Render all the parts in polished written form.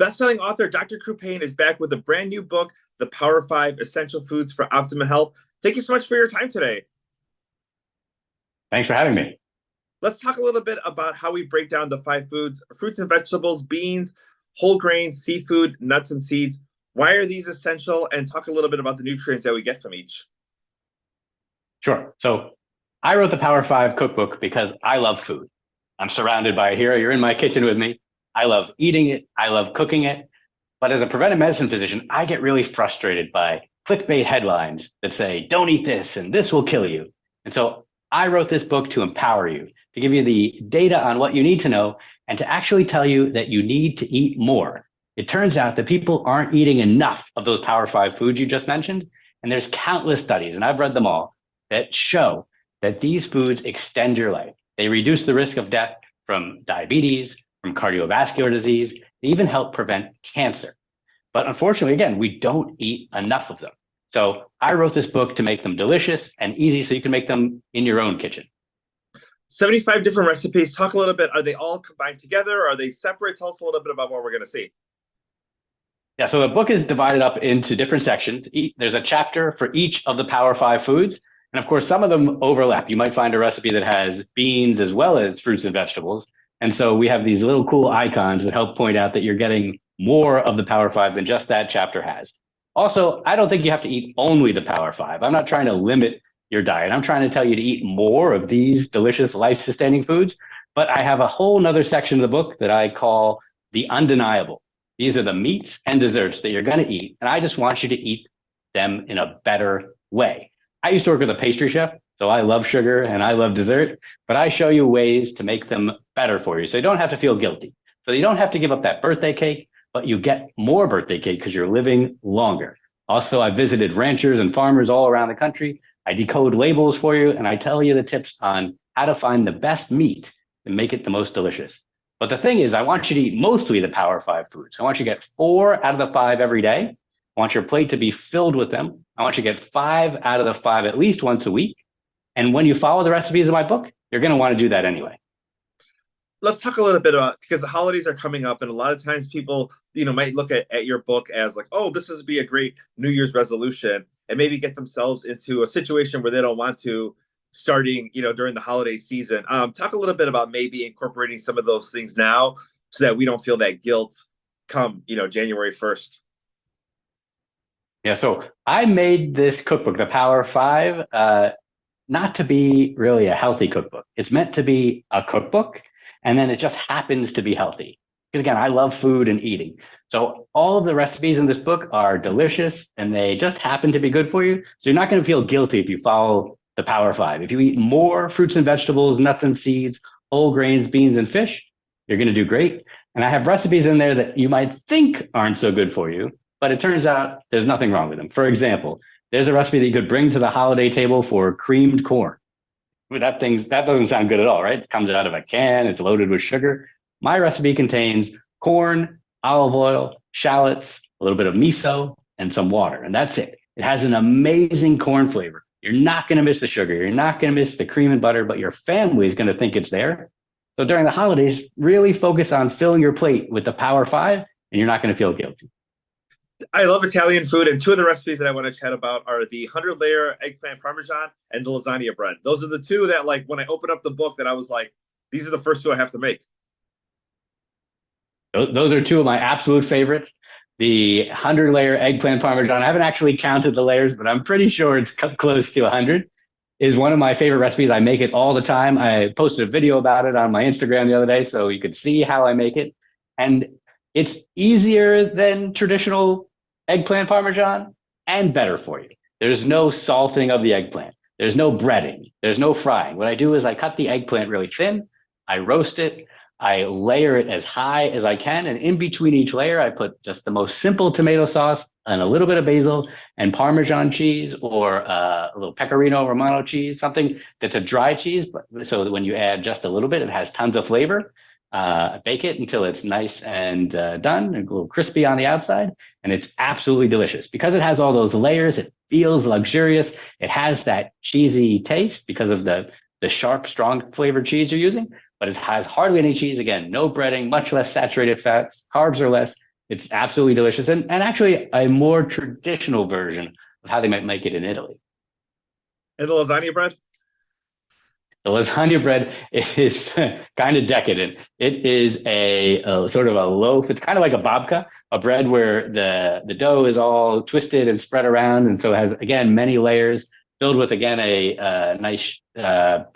Best-selling author Dr. Crupain is back with a brand new book, The Power 5 Essential Foods for Optimum Health. Thank you so much for your time today. Thanks for having me. Let's talk a little bit about how we break down the five foods: fruits and vegetables, beans, whole grains, seafood, nuts and seeds. Why are these essential? And talk a little bit about the nutrients that we get from each. Sure. So I wrote the Power Five cookbook because I love food. I'm surrounded by it here. You're in my kitchen with me. I love eating it. I love cooking it. But as a preventive medicine physician, I get really frustrated by clickbait headlines that say, don't eat this and this will kill you. And so I wrote this book to empower you, to give you the data on what you need to know, and to actually tell you that you need to eat more. It turns out that people aren't eating enough of those Power Five foods you just mentioned. And there's countless studies, and I've read them all, that show that these foods extend your life. They reduce the risk of death from diabetes, from cardiovascular disease. They even help prevent cancer. But unfortunately, again, we don't eat enough of them. So I wrote this book to make them delicious and easy so you can make them in your own kitchen. 75 different recipes. Talk a little bit. Are they all combined together? Are they separate? Tell us a little bit about what we're going to see. Yeah, so the book is divided up into different sections. There's a chapter for each of the Power Five foods. And of course, some of them overlap. You might find a recipe that has beans as well as fruits and vegetables. And so we have these little cool icons that help point out that you're getting more of the Power Five than just that chapter has. Also, I don't think you have to eat only the Power Five. I'm not trying to limit your diet. I'm trying to tell you to eat more of these delicious, life-sustaining foods. But I have a whole nother section of the book that I call the undeniables. These are the meats and desserts that you're going to eat. And I just want you to eat them in a better way. I used to work with a pastry chef, so I love sugar and I love dessert, but I show you ways to make them better for you. So you don't have to feel guilty. So you don't have to give up that birthday cake, but you get more birthday cake because you're living longer. Also, I visited ranchers and farmers all around the country. I decode labels for you, and I tell you the tips on how to find the best meat and make it the most delicious. But the thing is, I want you to eat mostly the Power Five foods. I want you to get 4 out of the 5 every day. I want your plate to be filled with them. I want you to get 5 out of the 5 at least once a week. And when you follow the recipes in my book, you're going to want to do that anyway. Let's talk a little bit about, because the holidays are coming up, and a lot of times people, might look at your book as like, oh, this is be a great New Year's resolution, and maybe get themselves into a situation where they don't want to starting, during the holiday season. Talk a little bit about maybe incorporating some of those things now so that we don't feel that guilt come, January 1st. Yeah, so I made this cookbook, the Power Five, not to be really a healthy cookbook. It's meant to be a cookbook, and then it just happens to be healthy. Because again, I love food and eating. So all of the recipes in this book are delicious, and they just happen to be good for you. So you're not going to feel guilty if you follow the Power Five. If you eat more fruits and vegetables, nuts and seeds, whole grains, beans, and fish, you're going to do great. And I have recipes in there that you might think aren't so good for you, but it turns out there's nothing wrong with them. For example, there's a recipe that you could bring to the holiday table for creamed corn. That doesn't sound good at all, right? It comes out of a can, it's loaded with sugar. My recipe contains corn, olive oil, shallots, a little bit of miso, and some water, and that's it. It has an amazing corn flavor. You're not going to miss the sugar. You're not going to miss the cream and butter, but your family is going to think it's there. So during the holidays, really focus on filling your plate with the Power Five, and you're not going to feel guilty. I love Italian food, and two of the recipes that I want to chat about are the 100-layer eggplant parmesan and the lasagna bread. Those are the two that, like, when I opened up the book, that I was like, these are the first two I have to make. Those are two of my absolute favorites. The 100-layer eggplant parmesan, I haven't actually counted the layers, but I'm pretty sure it's close to 100, is one of my favorite recipes. I make it all the time. I posted a video about it on my Instagram the other day, so you could see how I make it. And it's easier than traditional eggplant parmesan and better for you. There's no salting of the eggplant. There's no breading. There's no frying. What I do is I cut the eggplant really thin. I roast it. I layer it as high as I can. And in between each layer, I put just the most simple tomato sauce and a little bit of basil and Parmesan cheese, or a little Pecorino Romano cheese, something that's a dry cheese. So that when you add just a little bit, it has tons of flavor. Bake it until it's nice and done, and a little crispy on the outside, and it's absolutely delicious. Because it has all those layers, it feels luxurious. It has that cheesy taste because of the sharp, strong flavored cheese you're using, but it has hardly any cheese. Again, no breading, much less saturated fats, carbs are less, It's absolutely delicious and actually a more traditional version of how they might make it in Italy. And the lasagna bread? The lasagna bread is kind of decadent. It is a sort of a loaf. It's kind of like a babka, a bread where the dough is all twisted and spread around, and so it has again many layers, filled with again a nice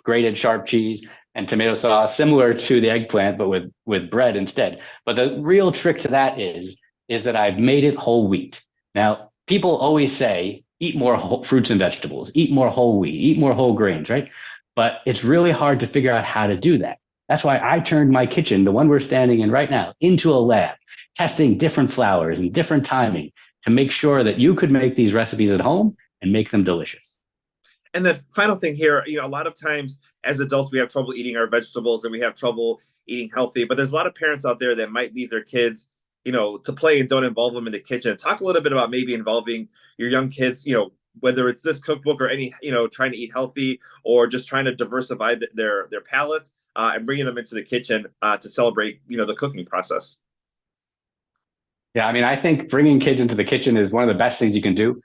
grated sharp cheese and tomato sauce, similar to the eggplant, but with bread instead. But the real trick to that is that I've made it whole wheat. Now, people always say eat more fruits and vegetables, eat more whole wheat, eat more whole grains, right? But it's really hard to figure out how to do that. That's why I turned my kitchen, the one we're standing in right now, into a lab, testing different flours and different timing to make sure that you could make these recipes at home and make them delicious. And the final thing here, a lot of times as adults, we have trouble eating our vegetables and we have trouble eating healthy. But there's a lot of parents out there that might leave their kids, to play and don't involve them in the kitchen. Talk a little bit about maybe involving your young kids, whether it's this cookbook or any, trying to eat healthy or just trying to diversify their palate and bringing them into the kitchen to celebrate, the cooking process. Yeah, I mean, I think bringing kids into the kitchen is one of the best things you can do.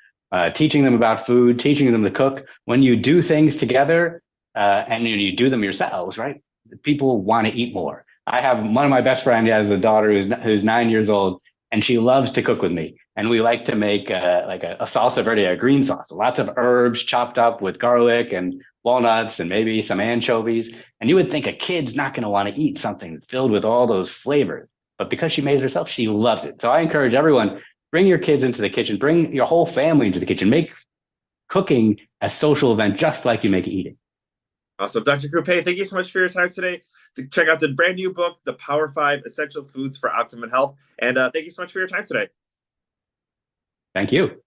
Teaching them about food, teaching them to cook. When you do things together and you do them yourselves, right? People want to eat more. I have one of my best friends has a daughter who's 9 years old, and she loves to cook with me. And we like to make like a salsa verde, a green sauce, lots of herbs chopped up with garlic and walnuts and maybe some anchovies. And you would think a kid's not going to want to eat something that's filled with all those flavors. But because she made it herself, she loves it. So I encourage everyone, bring your kids into the kitchen, bring your whole family into the kitchen, make cooking a social event just like you make eating. Awesome. Dr. Crupain, thank you so much for your time today. Check out the brand new book, The Power Five Essential Foods for Optimum Health. And thank you so much for your time today. Thank you.